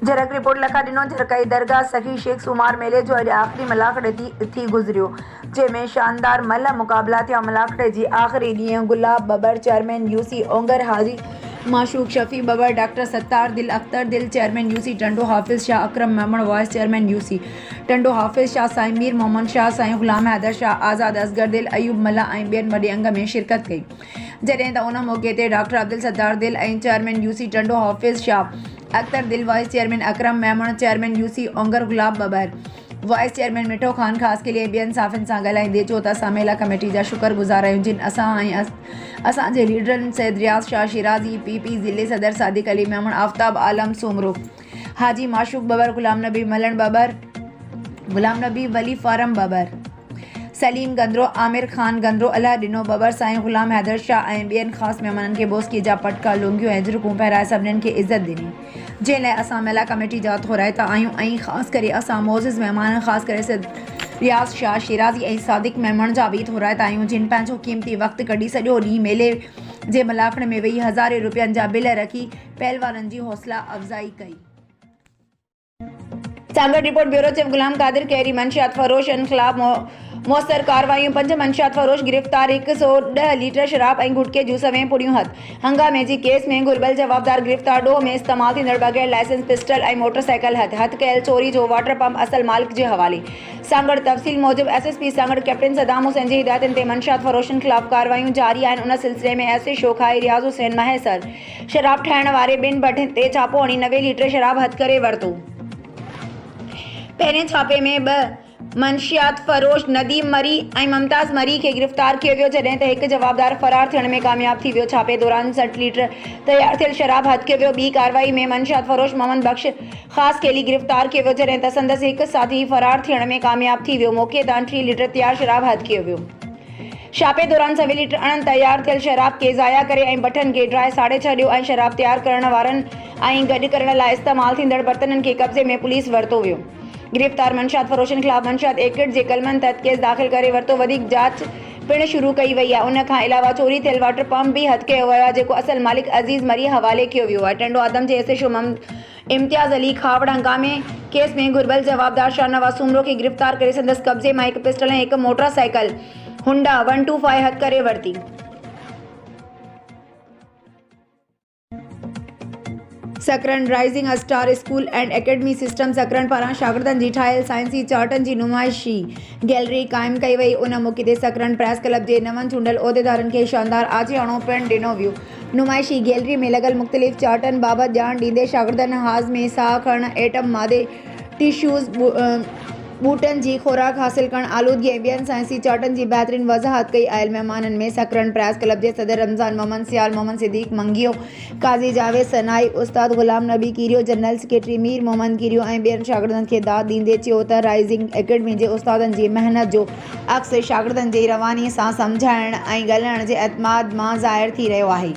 झरक report लखा ॾिनो। झरकाई दरगाह सखी शेख सुमार मेले जो अॼु आख़िरी मलाखड़े थी गुज़रियो, जंहिंमें शानदार मल्ह मुक़ाबला थिया। मलाखड़े जी आख़िरी ॾींहुं Gulab Babar chairman UC Ongar, Haji Mashooq Shafi Babar, doctor Sattar Dil Akhtar Dil chairman UC Tando, Hafiz Shah Akram Memon vice chairman UC Tando, Hafiz Shah साईं मीर मोहम्मद शाह, साईं ग़ुलाम हैदर शाह, आज़ाद असगर दिल, अयूब मल्ला ऐं ॿियनि वॾे अंग में शिरकत कई। जॾहिं त उन मौक़े ते डॉक्टर अब्दुल सत्तार दिल ऐं चेयरमैन यूसी टंडो, हाफिज़ शाह अख्तर दिल, वाइस चेयरमैन अकरम मेमण, चेयरमैन यूसी ओंगर गुलाब बबर, वाइस चेयरमैन मिठो ख़ान ख़ासि के लिए ॿियनि साफ़ियुनि सां ॻाल्हाईंदे चयो त असां मेला कमेटी जा शुक्रगुज़ार आहियूं, जिन असां ऐं असांजे लीडरनि सैयद रियाज़ शाह शिराज़ी, पीपी ज़िले सदर सादिक अली मेमण, आफ़ताब आलम सोमरो, हाजी माशूक बबर, ग़ुलाम नबी मलन बबर, ग़ुलाम नबी वली फारम बबर, सलीम गंद्रो, आमिर ख़ान गंद्रो, अलाह ॾिनो बबर, साईं ग़ुलाम हैदर शाह ऐं ॿियनि ख़ासि महिमाननि खे बोस्की जा पटका, लुंगियूं ऐं झिरकूं पहिराए सभिनीनि खे इज़त ॾिनी, जंहिं लाइ असां मेला कमेटी जा थोराइता आहियूं। ऐं ख़ासि करे असां मोज़िज़ महिमान ख़ासि करे रियाज़ शाह शिराज़ी ऐं सादिक मेमण जा बि थोराइता आहियूं, जिन पंहिंजो क़ीमती वक़्तु कढी सॼो ॾींहुं मेले जे मलाखड़े में वेही हज़ारे रुपयनि जा बिल रखी पहलवाननि जी हौसला अफ़ज़ाई कई। Sanghar report bureau chief Ghulam Qadir कैरी मंशियात फरोशनि ख़िलाफ़ मौसर कार्रवाइयूं। 5 मंशियात फरोश गिरफ्तार, 110 लीटर शराब ऐं गुटके जूं 7 पुड़ियूं हथ। हंगामे जी केस में घुर्बल जवाबदार गिरफ्तार, ॾोह में इस्तेमाल थींदड़ बग़ैर लाइसेंस पिस्टल ऐं मोटरसाइकिल हथ कयल चोरी जो वाटर पंप असल मालिक जे हवाले। सांगड़ तफ़सील मूजिब एसएसपी सांगड़ कैप्टन सदाम हुसैन जी हिदायतुनि ते मंशियात फरोशनि ख़िलाफ़ कार्रवाइयूं जारी आहिनि। उन सिलसिले में एसए शोखाई रियाज़ हुसैन महसर शराब ठाहिण वारे 2 भट्टियुनि ते छापो हणी 90 लीटर शराब हथ करे वरितो। पहिरें छापे में 2 मंशियात फरोश नदीम मरी ऐं मुमताज़ मरी खे गिरफ्तार कियो वियो, जॾहिं त 1 जवाबदार फरार थियण में कामयाब थी वियो। छापे दौरान 60 लीटर तैयार थियल शराब हथ कयो वियो। ॿी कार्रवाई में मंशियात फरोश मोहम्मद बख्श ख़ासि केली गिरफ्तार कियो वियो, जॾहिं त संदसि 1 साथी फरार थियण में कामयाब थी वियो। मौक़े तां 3 लीटर तैयार शराब हथ कयो वियो। छापे दौरान 1 लीटर अण तैयार थियल शराब खे ज़ाया करे ऐं भट्ठनि खे ड्राई साड़े छॾियो ऐं शराब तैयार करण वारनि ऐं गॾु करण लाइ इस्तेमाल थींदड़ बर्तननि खे कब्ज़े में पुलिस वरितो वियो। गिरफ्तार मंशियात फरोशनि ख़िलाफ़ मंशियात एक्ट जे कलमनि तहत केस दाख़िल करे वरितो। वधीक जांच पिणु शुरू कई वई आहे। उन खां अलावा चोरी थियल वाटर पंप बि हथ कयो वियो आहे, जेको असल मालिक अज़ीज़ मरी हवाले कयो वियो आहे। टंडो आदम जे एसएचओ इम्तियाज़ अली खावड़ हंगामे केस में घुर्बल जवाबदार शाहनवाज़ सुमरो खे गिरफ्तार करे संदसि कब्ज़े मां 1 पिस्टल ऐं 1 मोटरसाइकिल हुंडा 125 हथ करे वरिती। Sakrand rising star school and academy system Sakrand पारां शागिर्दनि जी ठाहियल साइंसी चार्टनि जी नुमाइशी गैलरी क़ाइमु कई वई। उन मौक़े ते सकरन प्रेस क्लब जे नवनि चूंडियल उहिदेदारनि खे शानदार आजियाणो पिणु ॾिनो वियो। नुमाइशी गैलरी में लॻल मुख़्तलिफ़ चार्टनि बाबति ॼाण ॾींदे शागिर्दनि हाज़मे, साह खणणु, एटम मादे, टिश्यूज़, बूटनि जी खुराक हासिल करणु, आलूदगी ऐं ॿियनि साइंसी चार्टनि जी बहितरीन वज़ाहत कई। आयल महिमाननि में सकरन प्रेस क्लब जे सदर रमज़ान मोहम्मद, सियाल मोहम्मद सिद्दीक़ मंगियो, काज़ी जावेद सनाई, उस्ताद ग़ुलाम नबी कीरियो, जनरल सेक्रेटरी मीर मोहम्मद कीरियो ऐं ॿियनि शागिर्दनि खे दाद ॾींदे चयो त राइजिंग एकेडमी जे उस्तादनि जी महिनत जो अक्स शागिर्दनि जी रवानी सां सम्झाइण ऐं ॻाल्हाइण जे एतमाद मां ज़ाहिर थी रहियो आहे।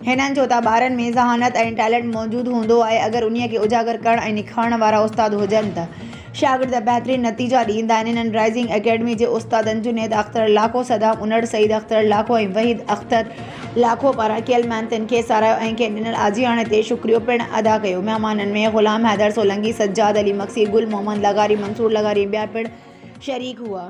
हिननि चयो त ॿारनि में ज़हानत ऐं टैलेंट मौजूदु हूंदो आहे, अगरि उन्हीअ खे उजागर करण ऐं निखारण वारा उस्ताद हुजनि त शागिर्द बहितरीन नतीजा ॾींदा आहिनि। इन्हनि राइजिंग एकेडमी जे उस्तादनि जुनेद अख्तर लाखो, सदाम उनड़, सईद अख्तर लाखो ऐं वहीद अख्तर लाखो पारां कयल महिनतुनि खे साराहियो ऐं कंहिं ॾिनल आजियाणे ते शुक्रियो पिणु अदा कयो। महिमाननि में ग़ुलाम हैदर सोलंकी, सज्जाद अली मक्सी, गुल मोहम्मद लगारी, मंसूर लगारी ॿिया पिणु शरीक हुआ।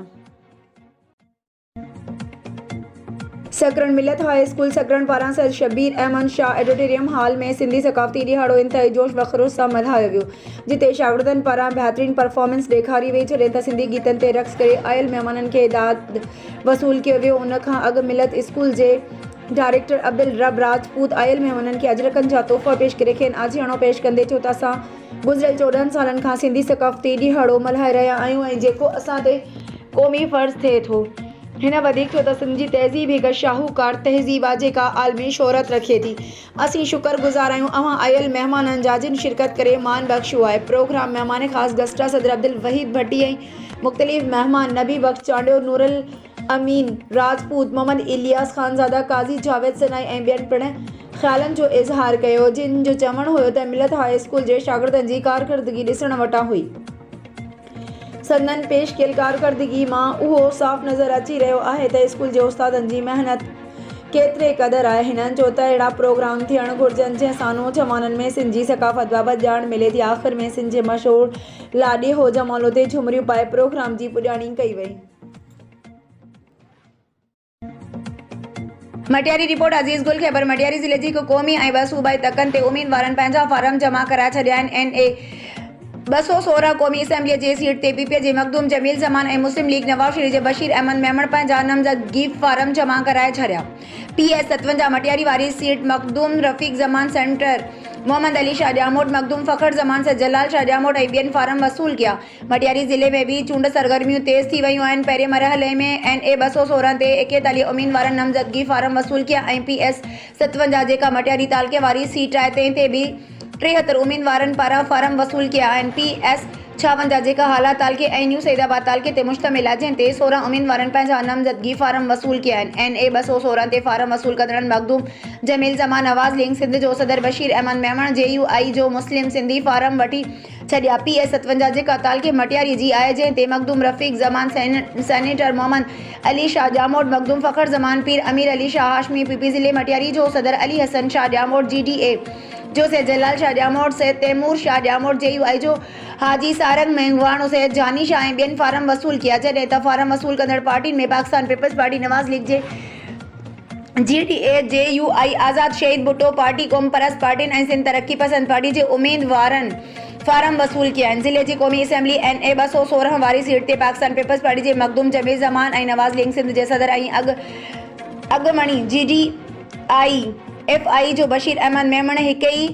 सकरन मिलत हाई स्कूल सकरन पारां sir Shabbir Ahmed Shah auditorium hall में सिंधी सक़ाफ़ती ॾिहाड़ो इंतहाई जोश व ख़ुरूज सां मल्हायो वियो, जिते शागिर्दनि पारां बहितरीन परफॉर्मेंस ॾेखारी वई, जॾहिं त सिंधी गीतनि ते रक़्स करे आयल महिमाननि खे दाद वसूल कयो वियो। उन खां अॻु मिलत स्कूल जे डायरेक्टर अब्दुल रब राजपूत आयल महिमाननि खे अजरकनि जा तोहफ़ा पेश करे खेनि आजियाणो पेश कंदे चयो त असां गुज़िरियल 14 सालनि खां सिंधी सक़ाफ़ती ॾिहाड़ो मल्हाए रहिया आहियूं ऐं जेको असां ते क़ौमी फ़र्ज़ थिए थो। हिन वधीक चयो त सिंध जी तहज़ीब हिकु शाहूकार तहज़ीब आहे जेका आलमी शोहरत रखे थी। असीं शुक्रगुज़ार आहियूं अवां आयल महिमाननि जा जिन शिरकत करे मान बख़्शियो आहे। प्रोग्राम महिमान ख़ासि गस्टा सदर अब्दुल वहीद भट्टी ऐं मुख़्तलिफ़ महिमान नबी बख्श चांडियो, नूरुल अमीन राजपूत, मोहम्मद इलियास ख़ानज़ादा, काज़ी जावेद सनाई ऐं ॿियनि पिणु ख़्यालनि जो इज़हार कयो, जिन जो चवणु हुयो त मिलत हाई स्कूल जे शागिर्दनि जी कारकर्दगी ॾिसण वटां हुई। संदन पेश कयल कारकर्दगी मां उहो साफ़ नज़र अची रहियो आहे त स्कूल जे उस्तादनि जी महिनत केतिरे क़दुरु आहे। हिननि चयो त अहिड़ा प्रोग्राम थियणु घुरिजनि जंहिंसां नौजवाननि में सिंध जी सक़ाफ़त बाबति ॼाण मिले थी। आख़िर में सिंध जे मशहूरु लाॾे हो जमालो ते झुमरियूं पाए प्रोग्राम जी पुॼाणी कई वई। मटियारी रिपोर्ट अज़ीज़ गुल ख़ैबर मटियारी ज़िले जी क़ौमी ऐं ॿ सूबाई तकनि ते उम्मीदवारनि पंहिंजा फारम जमा कराए छॾिया आहिनि। NA 216 क़ौमी असैम्बलीअ जे सीट ते PP जे मखदूम जमील ज़मान ऐं मुस्लिम लीग नवाज़ शरीफ़ जे बशीर अहमद मेमण पंहिंजा नामज़दगी फारम जमा कराए छॾिया। PS 57 मटियारी वारी सीट मखदूम रफ़ीक ज़मान सेंटर मोहम्मद अली शाह ॼामोट मखदूम फ़खर ज़मान से जलाल शाह ॼामोट ऐं ॿियनि फारम वसूल किया। मटियारी ज़िले में भी चूंड सरगर्मियूं तेज़ थी वयूं आहिनि। पहिरें मरहले में NA 216 ते 41 उम्मीदवारनि नामज़दगी फारम वसूल किया ऐं PS 57 जेका मटियारी तालके वारी सीट आहे तंहिं ते भी 73 उम्मीदवारनि पारां फारम वसूल किया आहिनि। PS 56 जेका हालात तालके ऐं न्यू सैदाबाद तालके ते मुश्तमिल आहे जंहिं ते 16 उम्मीदवारनि पंहिंजा नामज़दगी फारम वसूल किया आहिनि। NA 216 ते फारम वसूल कंदड़नि मखदूम जमील ज़मान नवाज़ लीग सिंध जो सदर बशीर अहमद मेमण JUI जो मुस्लिम सिंधी फारम वठी छॾिया। PS 57 जेका तालके मटियारी जी आहे जंहिं ते मखदूम रफ़ीक ज़मान सेनेटर मोहम्मद अली शाह ॼामोट मखदूम फ़खर ज़मान पीर अमीर अली शाह हाशमी PP ज़िले मटियारी जो सदर अली हसन शाह ॼामोट GDA जो से जलाल शाह ॼामोट से तैमूर शाह ॼामोट JUI जो हाजी सारंग मेंगवाणो से जानी शाह ऐं ॿियनि फारम वसूल किया। जॾहिं त फारम वसूल कंदड़ पार्टियुनि में पाकिस्तान पीपल्स पार्टी नवाज़ लीग जे GDA JUI आज़ाद शहीद भुट्टो पार्टी क़ौम परस्त पार्टियुनि ऐं सिंध तरक्की पसंद पार्टी जे उम्मीदवारनि फारम वसूल किया आहिनि। ज़िले जी क़ौमी असैम्बली NA 216 वारी सीट ते पाकिस्तान पीपल्स पार्टी जे मखदूम जमील ज़मान ऐं नवाज़ लीग सिंध जे सदर ऐं अॻमणी GDI FI जो बशीर अहमद मेमण हिक ई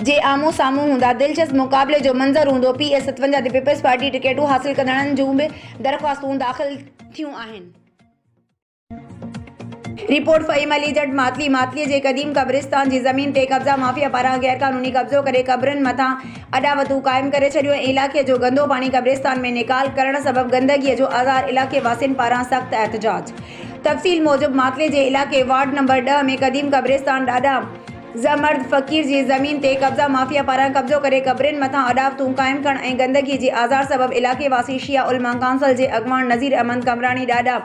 जे आमू साम्हूं हूंदा। दिलचस्प मुक़ाबले जो मंज़र हूंदो। PS 57 ते पीपल्स पार्टी टिकेटूं हासिल कंदड़नि जूं बि दरख़्वास्तूं दाख़िल थियूं आहिनि। रिपोर्ट फ़हीम अली जट मातलीअ जे क़दीम क़ब्रिस्तान जी ज़मीन ते कब्ज़ा माफ़िया पारां गैरक़ानूनी कब्ज़ो करे क़ब्रनि मथां अॾावतूं क़ाइमु करे छॾियो ऐं इलाइक़े जो गंदो पाणी क़ब्रिस्तान में निकाल करण सबबि गंदगीअ जो आज़ार इलाइक़े वासियुनि पारां सख़्त एहतिजाज। तफ़सील मूजिबि मातले जे इलाइक़े वार्ड नंबर 10 में क़दीम क़ब्रिस्तान ॾाढा ज़मर्द फ़कीर जी ज़मीन ते कब्ज़ा माफ़िया पारां कब्ज़ो करे क़ब्रनि मथां अॾावतूं क़ाइमु करण ऐं गंदगी जी आज़ार सबबि इलाइक़े वासी शिया उलमा काउंसिल जे अॻवान नज़ीर अहमद कमरानी ॾाढा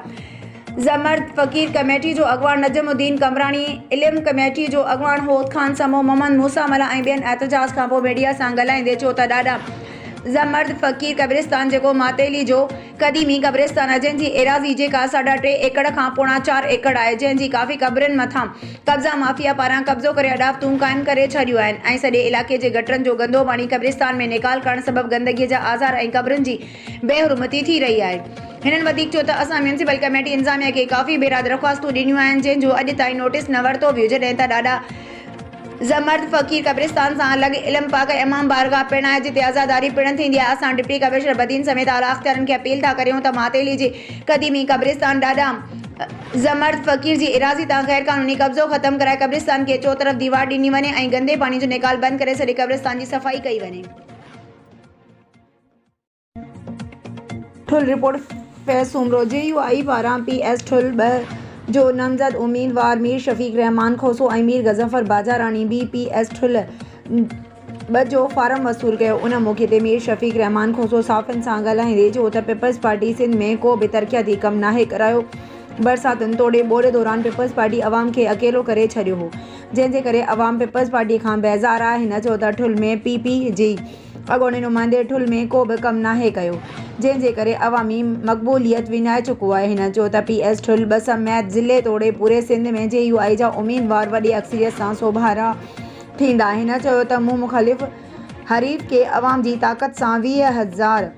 ज़मर्द फ़कीर कमेटी जो अॻवान नजमुद्दीन कमरानी इल्म कमेटी जो अॻवान होद खान समो मोहम्मद मूसा मला ऐं ॿियनि एहतिजाज खां पोइ मीडिया सां ॻाल्हाईंदे चयो त ॾाढा ज़मर्द फ़कीर क़ब्रिस्तान जेको मातेली जो क़दीमी क़ब्रिस्तान आहे जंहिंजी एराज़ी जेका 3.5 एकड़ खां पोणा 4 एकड़ आहे जंहिंजी काफ़ी क़ब्रनि मथां कब्ज़ा माफ़िया पारां कब्ज़ो करे अॾावतूं क़ाइमु करे छॾियूं आहिनि ऐं सॼे इलाइक़े जे गटरनि जो गंदो पाणी क़ब्रिस्तान में निकाल करण सबबि गंदगीअ जा आज़ार ऐं क़ब्रनि जी बेहुरमती थी रही आहे। हिननि वधीक चयो त असां म्यूनिसिपल कमेटी इंतिज़ामिया खे काफ़ी भेरा दरख़्वास्तूं ॾिनियूं आहिनि जंहिंजो अॼु ताईं नोटिस न वरितो वियो। जॾहिं त ॾाढा ज़मर्द फ़कीर क़ब्रिस्तान सां अलॻि इल्म पाक इमाम बारगाह पिणु आहे जिते आज़ादारी पिणु थींदी आहे। असां डिप्टी कमिश्नर बदीन समेत आला अख़्तियारनि खे अपील था करियूं त मातेली जे क़दीमी क़ब्रिस्तान ॾाढा ज़मर्द फ़कीर जी एराज़ी तां गैर क़ानूनी कब्ज़ो ख़त्म कराए क़ब्रिस्तान खे चोतरफ़ दीवार ॾिनी वञे ऐं गंदे पाणी जो निकाल बंदि करे सॼे क़ब्रिस्तान जी सफ़ाई कई वञे। ठुल रिपोर्ट फैज़ सुमरो JUI पारां PS ठुल 2 जो नामज़द उम्मीदवार मीर शफ़ीक रहमान खोसो ऐं मीर गज़फ़र बाजारानी बि PS ठुल 2 जो फारम वसूल कयो। उन मौक़े ते मीर शफ़ीक रहमान खोसो साफ़ियुनि सां ॻाल्हाईंदे चयो त पीपल्स पार्टी सिंध में को बि तरक़ियाती कमु नाहे करायो। बरसातुनि तोड़े ॿोड़े दौरान पीपल्स पार्टी अवाम खे अकेलो करे छॾियो हो जंहिंजे करे अवाम पीपल्स पार्टी खां बेज़ार आहे। हिन चयो त ठुल में PP जी अॻूणे नुमाइंदे ठुल में को बि कमु नाहे कयो जंहिंजे करे अवामी मक़बूलियत विञाए चुको आहे। हिन चयो त PS ठुल 2 समेत ज़िले तोड़े पूरे सिंध में JUI जा उम्मीदवार वॾी अक्सरियत सां सोभारा थींदा। हिन चयो त मूं मुख़ालिफ़ हरीफ़ खे अवाम जी ताक़त सां 20,000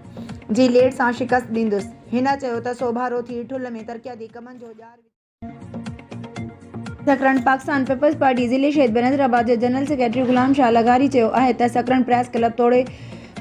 जी लीड सां शिकस्त ॾींदुसि। हिन चयो त सोभारो थी ठुल में तरक़ियाती कमनि जो सकरन पाकिस्तान पीपल्स पार्टी ज़िले शहीद बनज़ीराबाद जे जनरल सेक्रेटरी ग़ुलाम शाह लगारी चयो आहे त सकरन प्रेस क्लब तोड़े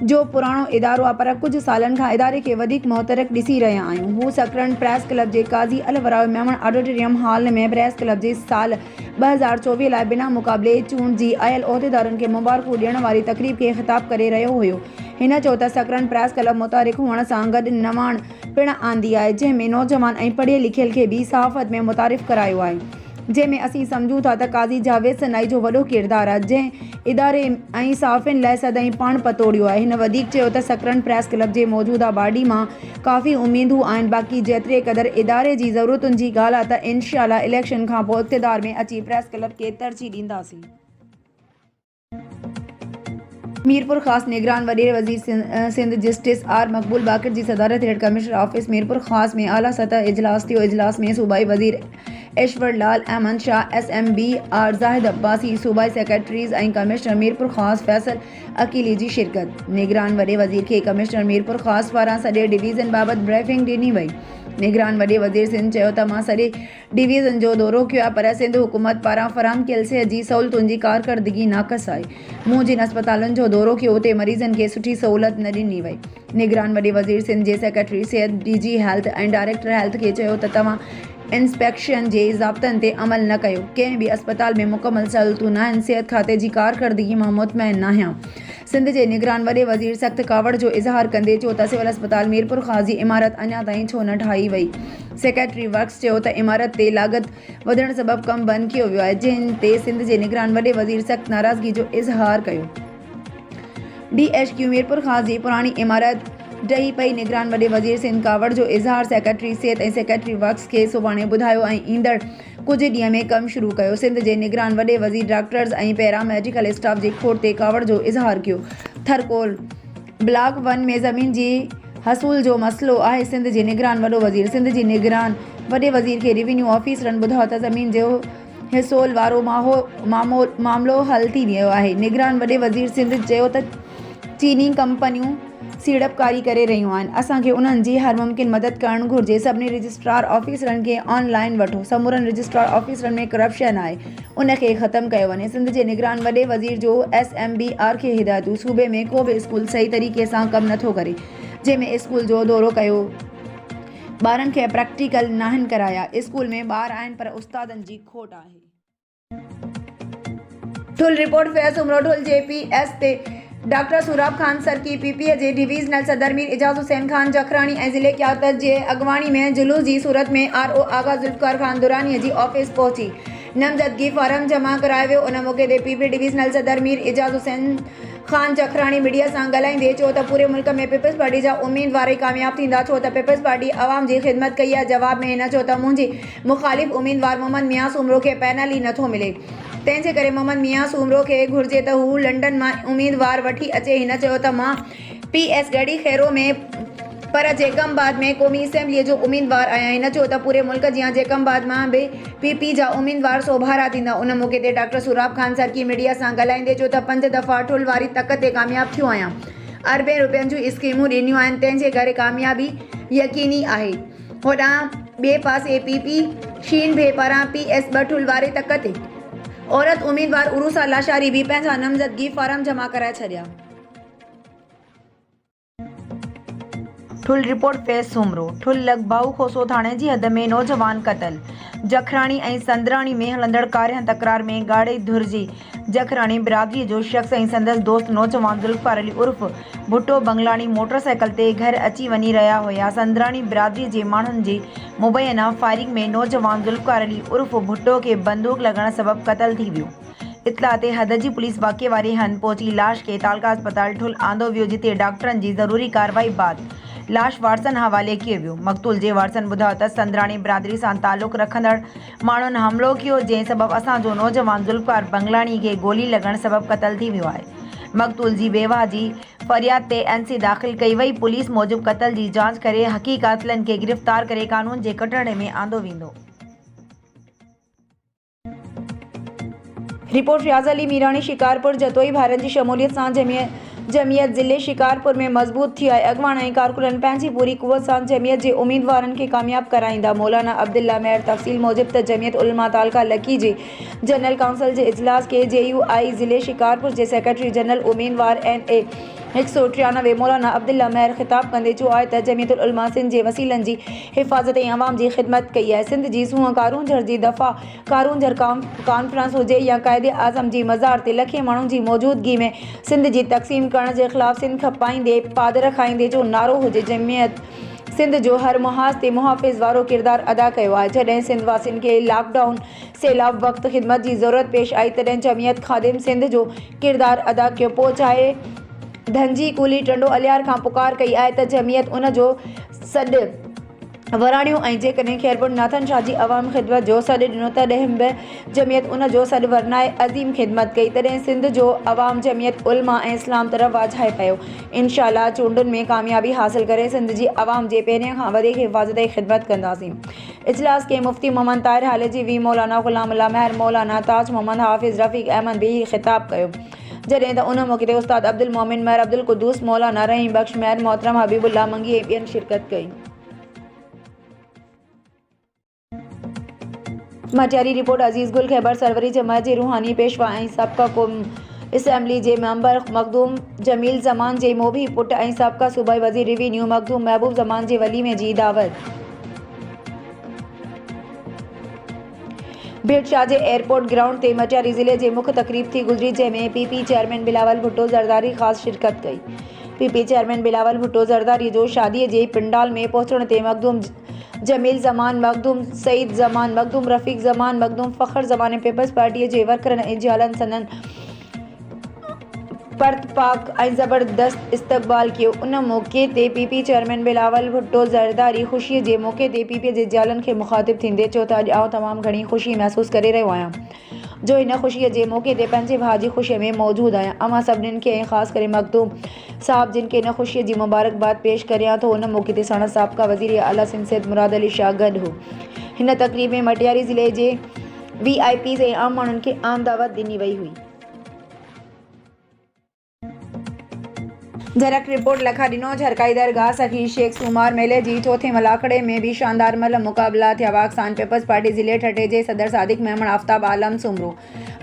जो पुराणो इदारो आहे पर कुझु सालनि खां इदारे खे वधीक मुहतरक ॾिसी रहिया आहियूं। हू सकरन प्रेस क्लब जे काज़ी अलवराव मेमण ऑडिटोरियम हॉल में प्रेस क्लब जे साल 2024 लाइ बिना मुक़ाबले चूंडिजी आयल उहिदेदारनि खे मुबारकूं ॾियण वारी तक़रीब खे ख़िताब करे रहियो हुयो। हिन चयो त सकरन प्रेस क्लब मुतारिक हुअण सां गॾु नवाण पिणु आंदी आहे जंहिं में नौजवान ऐं पढ़ियल लिखियल खे बि सहाफ़त में मुतारिफ़ करायो आहे। जंहिंमें असीं सम्झूं था त क़ाज़ी जावेद सनाई जो वॾो किरदारु आहे, जंहिं इदारे ऐं साफ़िन लाइ सदाईं पाण पतोड़ियो आहे। हिन वधीक चयो त सकरन प्रेस क्लब जे मौजूदा बॉडी मां काफ़ी उमेदूं आहिनि। बाक़ी जेतिरे क़दुरु इदारे जी ज़रूरतुनि जी ॻाल्हि आहे त इंशाअल्लाह इलेक्शन खां पोइ इक़्तिदार में अची प्रेस क्लब खे तरजीह ॾींदासीं। मीरपुर ख़ास निगरान वॾे वज़ीर सिंध जस्टिस आर मक़बूल बाक़र जी सदारत हेठि कमिश्नर ऑफिस मीरपुर ख़ास में आला सतह इजलास थियो। इजलास में सूबाई वज़ीर ऐश्वर लाल अहमद शाह, SMB आर ज़ाहिद अब्बासी, सूबाई सेक्रेटरीज़ ऐं कमिश्नर मीरपुर ख़ास फैसल अकीली जी शिरकत। निगरान वॾे वज़ीर खे कमिश्नर मीरपुर ख़ास पारां सॼे डिवीज़न बाबति ब्रीफिंग ॾिनी वई। निगरान वॾे वज़ीर सिंध चयो त मां सॼे डिवीज़न जो दौरो कयो आहे, पर सिंध हुकूमत पारां फ़राहम कयल सिहत जी सहूलियतुनि जी कारकर्दगी नाक़स आहे। मूं जिन अस्पतालुनि जो दौरो कयो उते मरीज़नि खे सुठी सहूलियत न ॾिनी वई। निगरान वॾे वज़ीर सिंध जे सेक्रेटरी सिहत DG हेल्थ ऐं डायरेक्टर हेल्थ खे चयो त तव्हां इंस्पेक्शन जे ज़ाब्तनि ते अमल न कयो। कंहिं बि अस्पताल में मुकमल सहूलियतूं न आहिनि। सिहत खाते जी कारकर्दगी मां मुतमइन न आहियां। सिंध जे निगरान वॾे वज़ीर सख़्त कावड़ जो इज़हार कंदे चयो त सिविल अस्पताल मीरपुर ख़ास जी इमारत अञा ताईं छो न ठाही वई। सेक्रेटरी वर्क्स चयो त इमारत ते लागत वधण सबबि कमु बंदि कयो वियो आहे, जंहिं ते सिंध जे निगरान वॾे वज़ीर सख़्त नाराज़गी जो इज़हार कयो। DHQ मीरपुर ख़ास जी पुराणी इमारत ढही पई। निगरान वॾे वज़ीर सिंध कावड़ जो इज़हार सेक्रेटरी सिहत ऐं सेक्रेटरी वर्क्स खे सुभाणे ॿुधायो ऐं ईंदड़ कुझु ॾींहं में कमु शुरू कयो। सिंध जे निगरान वॾे वज़ीर डॉक्टर्स ऐं पैरामेडिकल स्टाफ जे खोट ते कावड़ जो इज़हार कयो। थरकोल ब्लॉक 1 में ज़मीन जी हसूल जो मसइलो आहे। सिंध जे निगरान वॾो वज़ीर सिंध जी निगरान वॾे वज़ीर खे रेवेन्यू ऑफिसरनि ॿुधायो त ज़मीन जो हिसोल वारो मामिलो हल थी वियो आहे। निगरान वॾे वज़ीर सिंध चयो त चीनी कंपनियूं सीड़पकारी करे रहियूं आहिनि। असांखे उन्हनि जी हर मुमकिन मदद करणु घुर्जे। सभिनी रजिस्ट्रार ऑफिसरनि खे ऑनलाइन वठो। समूरनि रजिस्ट्रार ऑफिसरनि में करप्शन आहे, उनखे ख़तमु कयो वञे। सिंध जे निगरान वॾे वज़ीर जो SMBR खे हिदायतूं। सूबे में को बि स्कूल सही तरीक़े सां कमु नथो करे। जंहिंमें स्कूल जो दौरो कयो, ॿारनि खे प्रैक्टिकल नाहिनि कराया। स्कूल में ॿार आहिनि पर उस्तादनि जी खोट आहे। ठुल रिपोर्ट फैज़ उमरो ठुल JPS ते डॉक्टर सुराब खान सर की PPA जे डिवीज़नल सदर मीर इजाज़ हुसैन खान जखरानी ऐं ज़िले क़यादत जे अॻवानी में जुलूस जी सूरत में RO आगा ज़ुल्फ़िकार खान दुरानीअ जी ऑफिस पहुची नामज़दगी फार्म जमा करायो वियो। उन मौक़े ते PPA डिवीज़नल सदर मीर इजाज़ हुसैन खान जखरानी मीडिया सां ॻाल्हाईंदे चयो त पूरे मुल्क में पीपल्स पार्टी जा उम्मीदवार ई कामयाब थींदा, छो त पीपल्स पार्टी अवाम जी ख़िदमत कई आहे। जवाब में हिन चयो त मुंहिंजे मुख़ालिफ़ उम्मीदवार मोहम्मद मियां सूमरो खे पैनल ई नथो मिले, तंहिंजे करे मोहम्मद मियां सूमरो खे घुर्जे त हू लंडन मां उम्मीदवार वठी अचे। हिन चयो त मां PS गढ़ी खैरो में पर जेकमबाद में क़ौमी असेंबलीअ जो उम्मीदवार आहियां। हिन चयो त पूरे मुल्क जी जेकमबाद मां बि PP जा उम्मीदवार सोभारा थींदा। उन मौक़े ते डॉक्टर सुराब खान सर की मीडिया सां ॻाल्हाईंदे चयो त 5 दफ़ा ठुल वारी तक ते कामयाब थियो आहियां। अरबे रुपयनि जूं स्कीमूं ॾिनियूं आहिनि, तंहिंजे करे कामयाबी यकीनी आहे। होॾां ॿिए पासे PP शीन भे पारां PS 2 ठुल वारे तक ते औरत उम्मीदवार उरूसा लाशारी भी पंहिंजा नामज़दगी फार्म जमा कराए छॾिया। ठुल रिपोर्ट फैज़ सूमरो ठुल लॻभाऊ खोसो थाणे जी हद में नौजवान क़तल। जखराणी ऐं संदराणी में हलंदड़ कारियां तकरार में ॻाढ़े धुर जी जखराणी बिरादरीअ जो शख़्स ऐं संदसि दोस्त नौजवान ज़ुल्फ़िकार अली उर्फ़ भुट्टो बंगलाणी मोटरसाइकिल ते घर अची वञी रहिया हुया। संदराणी बिरादरीअ जे माण्हुनि जे मुबैना फायरिंग में नौजवान ज़ुल्फ़िकार अली उर्फ़ भुट्टो खे बंदूक लॻण सबबि क़तल थी वियो। इतला ते हद जी पुलिस वाक़े वारे हंधि पहुची लाश खे तालका अस्पताल ठुल आंदो वियो, जिते डॉक्टरनि जी ज़रूरी कार्रवाई बाद लाश वारसनि हवाले कयो वियो। मक़तूल जे वारसनि ॿुधायो त संदराणी बिरादरी सां तालुक़ रखंदड़ माण्हुनि हमलो कयो, जंहिं सबबि असांजो नौजवान ज़ुल्फ़िकार बंगलाणी खे गोली लॻण सबबि क़तल थी वियो आहे। मक़तूल जी बेवा जी फ़रियाद ते NC दाख़िल कई वई। पुलिस मूजिबि क़तल जी जांच करे हक़ीक़ी क़ातिलनि खे गिरफ़्तार करे कानून जे कटहरे में आंदो वेंदो। रिपोर्ट रियाज़ अली मीरानी शिकारपुर जतोई भाइरनि जी शमूलियत सां जमियत ज़िले शिकारपुर में मज़बूत थी आहे। अॻवान ऐं कारकुननि पंहिंजी पूरी क़ुवत सां जमियत जे उम्मीदवारनि खे कामयाब कराईंदा। मौलाना अब्दुल्ला मेहर तफ़सील मूजिबि त जमियत उलमा तालका लकी जे जनरल काउंसिल जे इजलास के JUI ज़िले शिकारपुर जे सेक्रेटरी जनरल उम्मीदवार NA 193 मौलाना अब्दुल्ला मेहर ख़िताब कंदे चयो आहे त जमियतुल उलमा सिंध जे वसीलनि जी हिफ़ाज़त ऐं अवाम जी ख़िदमत कई आहे। सिंध जी सूंहं कारूंझर जी दफ़ा कारूंझर कॉन्फ्रेंस हुजे या क़ाइदे आज़म जी मज़ार ते लखे माण्हुनि जी मौजूदगी में सिंध जी तक़सीम करण जे ख़िलाफ़ सिंध खपाईंदे पादर खाईंदे जो नारो हुजे। जमियत सिंध जो हर मुहाज़ ते मुहाफ़िज़ वारो किरदार अदा कयो आहे। जॾहिं सिंध वासियुनि खे लॉकडाउन सैलाब वक़्तु ख़िदमत जी ज़रूरत पेश आई तॾहिं जमियत ख़ादिम सिंध जो किरदार अदा कयो। पोइ चाहे धनजी कूली टंडो अलियार खां पुकार कई आहे त जमियत उन जो सॾु वराणियो ऐं जेकॾहिं खैरपुर नाथन शाह जी अवाम ख़िदमत जो सॾु ॾिनो तॾहिं बि जमियत उन जो सॾु वरनाए अज़ीम ख़िदमत कई। तॾहिं सिंध जो अवाम जमियत उलमा ऐं इस्लाम तरफ़ वाझाए पियो। इंशाअल्लाह चूंडुनि में कामयाबी हासिल करे सिंध जी अवाम जे पहिरियों खां वधीक हिफ़ाज़त ऐं ख़िदमत कंदासीं। इजलास के मुफ्ती मोहम्मद ताहिर हालिजी वी मौलाना ग़ुलाम अल्लाह महर मौलाना ताज मोहम्मद हाफ़िज़ रफ़ीक अहमद भी ख़िताब कयो। जॾहिं त उन मौक़े ते उस्ताद अब्दुल मोमिन महर अब्दुल कुद्दूस मौलाना रहीम बख्श महर मोहतरम हबीबुल्लाह मंगी ऐं ॿियनि शिरकत कई। मटियारी रिपोर्ट अज़ीज़ गुल ख़ैबर सरवरी जमात जे रूहानी पेशवा ऐं साबिक़ा क़ौम असम्बली जे मेंबर मखदूम जमील ज़मान जे मोभी पुट ऐं साबिक़ा सूबाई वज़ीर रेवेन्यू मखदूम महबूब ज़मान जे वलीमे जी दावत। भेट शाह जे एयरपोर्ट ग्राउंड ते मटियारी ज़िले जे मुख्य तक़रीब थी गुज़री जंहिंमें पीपी चेयरमैन बिलावल भुट्टो ज़रदारी ख़ासि शिरकत कई। पीपी चेयरमैन बिलावल भुट्टो ज़रदारी जो शादीअ जे पिंडाल में पहुचण ते मखदूम जमील ज़मान मखदूम सईद ज़मान मखदूम रफ़ीक ज़मान मखदूम फ़ख्र ज़मान ऐं पीपल्स पार्टीअ जे वर्करनि ऐं ज़ालनि संदनि परतपाक ऐं ज़बरदस्त इस्तक़बाल कयो। उन मौक़े ते पीपी चेयरमैन बिलावल भुट्टो ज़रदारी ख़ुशीअ जे मौक़े ते पीपीअ जे ज़ालनि खे मुख़ातिब थींदे चयो त अॼु आउं तमामु घणी ख़ुशी महसूसु करे रहियो आहियां जो हिन ख़ुशीअ जे मौक़े ते पंहिंजे भाउ जी ख़ुशीअ में मौजूदु आहियां। अमां सभिनीनि खे ऐं ख़ासि करे मखदूम साहब जिन खे हिन ख़ुशीअ जी मुबारकबाद पेश करियां थो। उन मौक़े ते साणा साबिक़ा वज़ीर आला सिंध सैयद मुराद अली शाह गॾु हो। हिन तक़रीब में मटियारी ज़िले जे VIPs ऐं आम माण्हुनि खे आम दावत ॾिनी वई हुई। झरक रिपोर्ट लखा ॾिनो झरकाई दरगाह सखी शेख सूमार मेले जी चौथे मलाखड़े में भी शानदार मल मुक़ाबला थिया। पाकिस्तान पीपल्स पार्टी ज़िले ठठे जे सदर Sadiq Memon Aftab Alam Soomro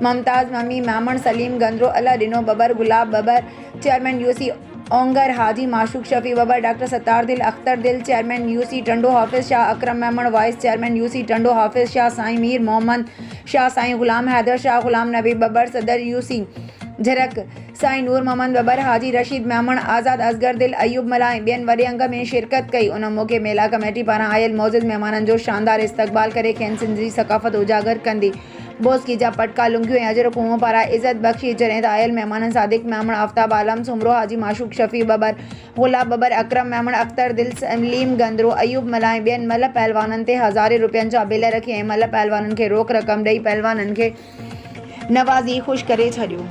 Mumtaz Mami Memon Saleem Gandro Allah Dino Babar Gulab Babar chairman UC Ongar Haji Mashooq Shafi Babar doctor Sattar Dil Akhtar Dil chairman UC Tando Hafiz Shah Akram Memon vice chairman UC Tando Hafiz Shah साईं मीर मोहम्मद शाह साईं ग़ुलाम हैदर शाह ग़ुलाम नबी बबर सदर UC झरक साईं नूर मोहम्मद बबर हाजी रशीद मेमण आज़ाद असगर दिल अयूब मला ऐं ॿियनि वॾे अंग में शिरकत कई। उन मौक़े मेला कमेटी पारां आयल मौजूद महिमाननि जो शानदार इस्तक़बाल करे खेनि सिंध जी सक़ाफ़त उजागर कंदी बोस्की जा पटका लुंगियूं ऐं अजर कुओं पारां इज़त बख़्शी। जॾहिं त आयल महिमाननि सादिक मेमण आफ्ताब आलम सुमरो हाजी माशूक शफ़ी बबर ग़ुलाब बबर अकरम मेमण अख्तर दिल सलीम गंदरो अयूब मला ऐं ॿियनि मल पहलवाननि ते हज़ारे रुपयनि जा बिल रखी ऐं मल पहलवाननि खे रोक रक़म ॾेई पहलवाननि खे नवाज़ी ख़ुशि करे छॾियो।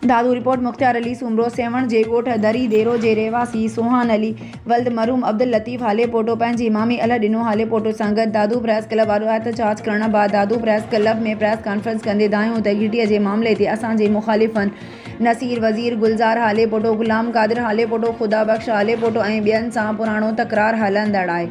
दादू रिपोर्ट मुख्तियार अली सुमरो सेवण जे ॻोठ दरी देरो जे रहवासी सोहान अली वल्द मरहूम अब्दुल लतीफ़ हाले पोटो पंहिंजी इमामी अल ॾिनो हाले पोटो सां गॾु दादू प्रेस क्लब वारो एहतजाज करण बाद दादू प्रेस क्लब में प्रेस कॉन्फ्रेंस कंदे दायूं त घिटीअ जे मामले ते असांजे मुख़ालिफ़नि नसीर वज़ीर गुलज़ार हाले पोटो ग़ुलाम कादिर हाले पोटो ख़ुदा बख़्श हाले पोटो ऐं ॿियनि सां पुराणो तकरार हलंदड़ आहे।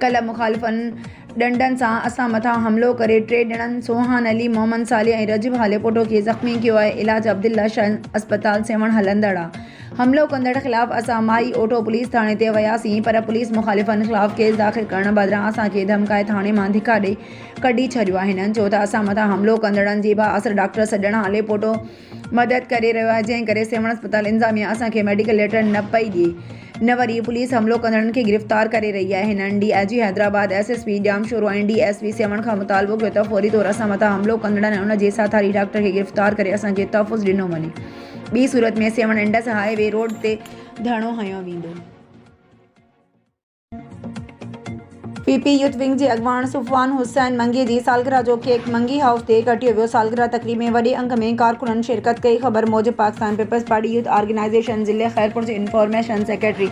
कल्ह मुख़ालिफ़नि डंडनि सां असां मथां हमिलो करे 3 ॼणनि सोहान अली मोहम्मद साले ऐं रजब हाले पोटो खे ज़ख़्मी कयो आहे। इलाज अब्दुल्ला शाह अस्पताल सेवण हलंदड़ आहे। हमलो कंदड़ ख़िलाफ़ असां माई ओटो पुलिस थाणे ते वियासीं पर पुलिस मुख़ालिफ़नि ख़िलाफ़ केस दाख़िल करण बदिरां असांखे धमकाए थाणे मां धिका ॾेई कढी छॾियो आहे। हिननि चयो त असां मथां हमिलो कंदड़नि जी बाअसर डॉक्टर सॾण हाले पोटो मदद करे रहियो आहे जंहिं करे सेवण अस्पताल इंतिज़ामिया असांखे मेडिकल लेटर न पई ॾिए न वरी पुलिस हमलो कंदड़नि खे गिरफ़्तार करे रही आहे। हिननि DIG हैदराबाद SSP जामशोरो ऐं DSP सेवण खां मुतालबो कयो त फौरी तौर असां मथां हमिलो कंदड़नि ऐं उन जे साथारी डॉक्टर खे गिरफ़्तार करे असांखे तहफ़ुज़ ॾिनो वञे। ॿी सूरत में सेवण इंडस हाईवे रोड ते धरणो हंयो वेंदो। PP यूथ विंग जे अॻवान सुफ़वान हुसैन मंगी जी सालगिरह जो केक मंगी हाउस ते कटियो वियो। सालगिरह तक़रीब में वॾे अंग में कारकुननि शिरकत कई। ख़बर मूजिबि Pakistan Peoples Party Youth Organisation ज़िले ख़ैरपुर जे इंफॉर्मेशन सेक्रेटरी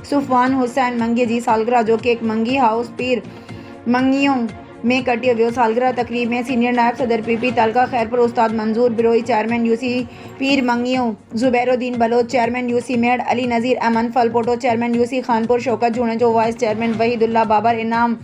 सुफ़वान हुसैन मंगी जी सालगिरह जो केक मंगी हाउस पीर मंगियों में कटियो वियो। सालगिरह तक़रीब में सीनियर नायब सदर PP तालका ख़ैरपुर उस्ताद मंजूर बिरोई चेयरमैन UC पीर मंगियों ज़ुबैरुद्दीन बलोच चेयरमैन UC मेड़ अली नज़ीर अमन फलपोटो चेयरमैन UC खानपुर शौकत जूणे जो वाइस चेयरमैन वहीदुल्ला बाबर इनाम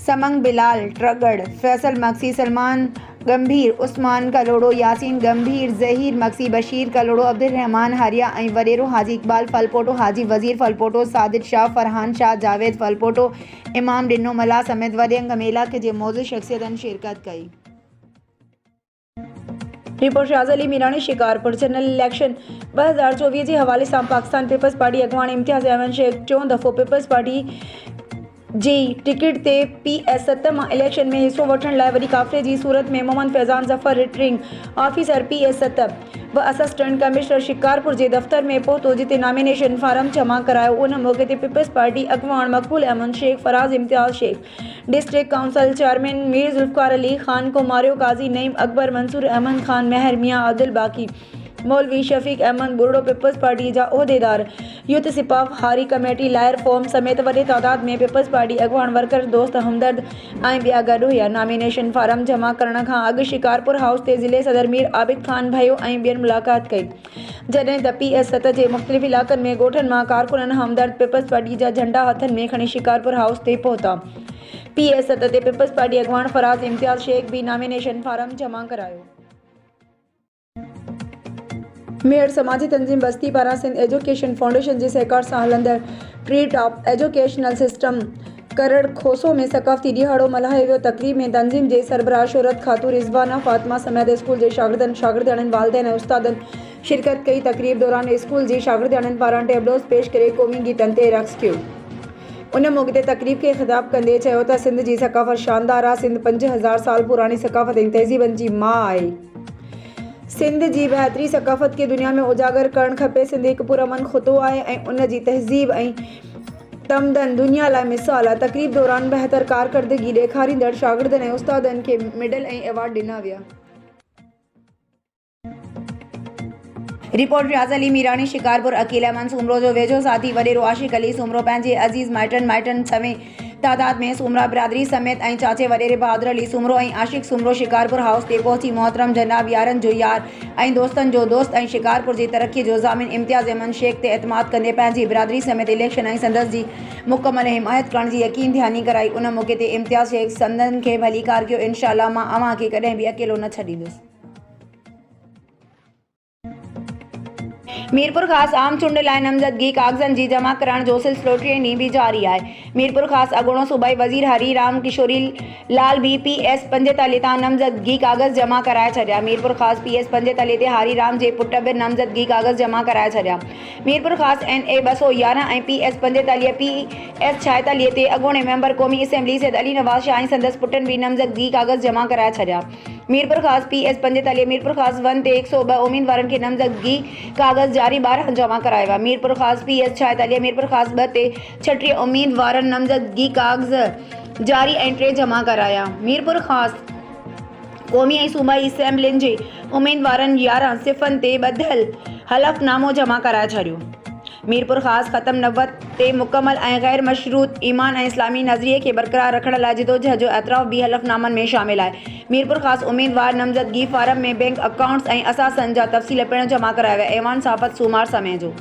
समंग बिलाल ट्रगड़, फैसल मक्सी, सलमान गंभीर, उस्मान कलोड़ो, यासीन गंभीर, ज़हीर मक्सी, बशीर कलोड़ो, अब्दुल रहमान हरिया ऐं वरेरो, हाजी इकबाल फलपोटो, हाजी वज़ीर फलपोटो, सादिद शाह, फरहान शाह, जावेद फलपोटो, इमाम डिनो मला समेत वॾे अंग में इलाइक़े जे मौज़ूद शख़्सियतुनि शिरकत कई। Report Shaz Ali Mirani, Shikarpur. General election 2024 जे हवाले सां पाकिस्तान पीपल्स पार्टी अॻवान इम्तियाज़ अहमद शेख 4 दफ़ो पीपल्स पार्टी जी टिकट ते PS7 मां इलेक्शन में हिस्सो वठण लाइ वॾी काफ़िले जी सूरत में Mohammad Faizan Zafar returning officer PS7 व असिस्टेंट कमिश्नर शिकारपुर जे दफ़्तर में पहुतो, जिते नॉमिनेशन फार्म जमा करायो। उन मौक़े ते पीपल्स पार्टी अॻवान Maqbool Ahmed Shaikh, Faraz Imtiaz Shaikh, district council chairman Mir Zulfiqar Ali Khan, कुमारियो काज़ी नईम अकबर, मंसूर अहमद ख़ान, महर मियाँ अब्दुल बाकी, मौलवी शफ़ीक अहमद बुरड़ो, पीपल्स पार्टी जा उहदेदार, यूथ सिपाह, हारी कमेटी, लायर फॉर्म समेत वॾे तादाद में पीपल्स पार्टी अॻवान, वर्कर, दोस्त, हमदर्द ऐं ॿिया गॾु हुआ। नॉमिनेशन फार्म जमा करण खां अॻु शिकारपुर हाउस ते ज़िले सदर मीर आबिद ख़ान भयो ऐं ॿियनि मुलाक़ात कई, जॾहिं त PS7 जे मुख़्तलिफ़ इलाइक़नि में ॻोठनि मां कारकुननि हमदर्द पीपल्स पार्टी जा झंडा हथनि में खणी शिकारपुर हाउस ते पहुता। PS7 ते पीपल्स पार्टी अॻवान फराज़ इम्तियाज़ शेख भी नॉमिनेशन फार्म जमा करायो। मेयर समाजी तंज़ीम बस्ती पारां सिंध एजुकेशन फाउंडेशन जे सहकार सां हलंदड़ ट्री टॉप एजुकेशनल सिस्टम करड़ खोसो में सक़ाफ़ती ॾिहाड़ो मल्हायो वियो। तक़रीब में तंज़ीम जे सरबराह शोहरत ख़ातून रिज़वाना फ़ातिमा समेत स्कूल जे शागिर्दनि, शागिर्दियाणियुनि, वालिदैन ऐं उस्तादनि शिरकत कई। तक़रीब दौरान स्कूल जी शागिर्दियाणियुनि पारां टेबलोस पेश करे क़ौमी गीतनि ते रक़्स कयो। उन मौक़े ते तक़रीब खे ख़िताब कंदे चयो त सिंध जी सक़ाफ़त शानदार आहे। सिंध 5000 साल पुराणी सक़ाफ़त ऐं तहज़ीबनि जी माउ आहे। सिंध जी बहितरी सक़ाफ़त खे दुनिया में उजागर करणु खपे। सिंध हिकु पुरअमन ख़ुतो आहे ऐं उन जी तहज़ीब ऐं तमदन दुनिया लाइ मिसाल आहे। तक़रीब दौरान बहितर कारकर्दगी ॾेखारींदड़ शागिर्दनि ऐं उस्तादनि खे मेडल ऐं एवार्ड ॾिना विया। रिपोर्ट रियाज़ अली मीरानी, शिकारपुर। अकील अहमद सूमरो जो वेझो साथी वॾेरो आशिक़ अली सूमरो पंहिंजे अज़ीज़ माइटनि समेत तादाद में सूमरा बिरादरी समेत ऐं चाचे वॾेरे बहादुर अली सूमरो ऐं आशिक़ सूमरो शिकारपुर हाउस ते पहुची मोहतरम जनाब यारनि जो यार ऐं दोस्तनि जो दोस्त ऐं शिकारपुर जी तरक़ीअ जो ज़ामिन इम्तियाज़ अहमद शेख ते एतमाद कंदे पंहिंजी बिरादरी समेत इलेक्शन ऐं संदसि जी मुकमल हिमायत करण जी यकीन दहानी कराई। उन मौक़े ते इम्तियाज़ शेख संदनि खे भलीकार कयो। इंशाअल्लाह मां अव्हां खे कॾहिं बि अकेलो न छॾींदुसि। मीरपुर ख़ासि आम चूंड लाइ नामज़दगी काग़ज़नि जी जमा करण जो सिलसिलो 3 ॾींहं बि जारी आहे। मीरपुर ख़ासि अॻूणो सूबाई वज़ीर हरी राम किशोरी लाल बि PS45 तां नामज़दगी काग़ज़ जमा कराए छॾिया। मीरपुर ख़ासि PS45 ते हारी राम जे पुट बि नामज़दगी काग़ज़ जमा कराए छॾिया। मीरपुर ख़ासि NA 211 ऐं PS45 PS46 ते अॻूणे मेंबर क़ौमी असेंबली सैयद अली नवाज़ शाह ऐं संदसि पुटनि बि नामज़दगी काग़ज़ जमा कराए छॾिया। मीरपुर ख़ासि PS45 मीरपुर ख़ासि 1 ते 102 उम्मीदवारनि खे नामज़दगी काग़ज़ जारी 12 जमा कराया विया। मीरपुर ख़ासि PS46 मीरपुर ख़ासि 2 ते 36 उम्मीदवारनि नामज़दगी काग़ज़ जारी ऐं 3 जमा कराया। मीरपुर ख़ासि क़ौमी ऐं सूबाई असेंबलियुनि जे उम्मीदवारनि 11 सिफ़नि ते ॿधल हलफ़नामो जमा कराए छॾियो। मीरपुर ख़ासि ख़तम नबूवत ते मुकमल ऐं ग़ैर मशरूत ईमान ऐं इस्लामी नज़रिए खे बरक़रार रखण लाइ जिदोजहद जो एतिराफ़ बि हलफ़नामनि में शामिल आहे। मीरपुर ख़ासि उम्मीदवार नामज़दगी फारम में बैंक अकाउंट्स ऐं असासनि जा तफ़सील पिणु जमा कराया विया। ऐवान साफ़त सूमार समय जो